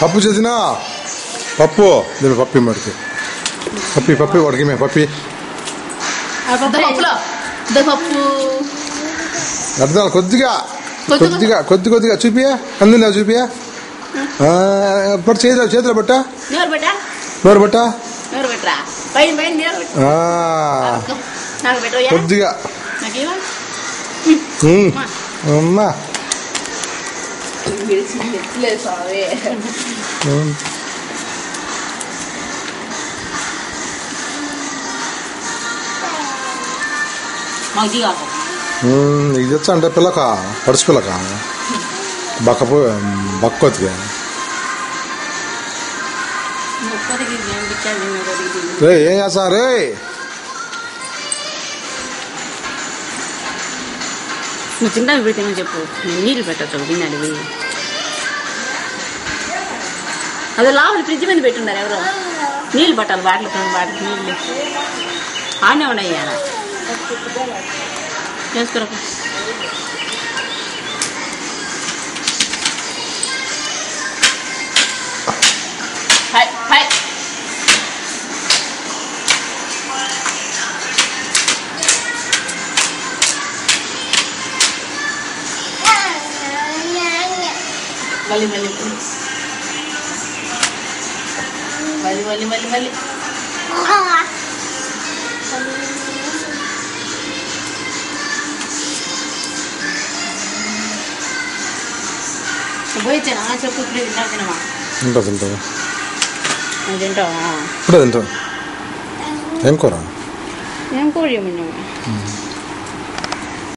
పప్పు చేసినా పప్పు దీని పప్పి మడికి పప్పి వాడికి మే పప్పి అర్థం కొద్దిగా చూపియా అందిందా చూపియా చేతిలో బట్ట నోరు బట్ట కొద్దిగా అమ్మా ఇది తెచ్చా అంటే పిల్లక పడుచు పిల్లక బక్కొద్దిగా రే ఏం చేస్తా రే నువ్వు తింటాను పెడితేమని చెప్పు నేను నీళ్ళు పెట్టచ్చు తిన్నాడు పోయి అదే లోపల ఫ్రిడ్జ్ మీద పెట్టున్నారు ఎవరో నీళ్ళు పట్టాలి వాటికి నీళ్ళు ఆనే ఉన్నాయి చేసుకోరా మళ్ళీ పోయిచ్చానా చెప్పు ఇప్పుడు తిన్నామా తింటావా తింటావా ఇప్పుడు తింటావు ఏం కూర ఏమన్నా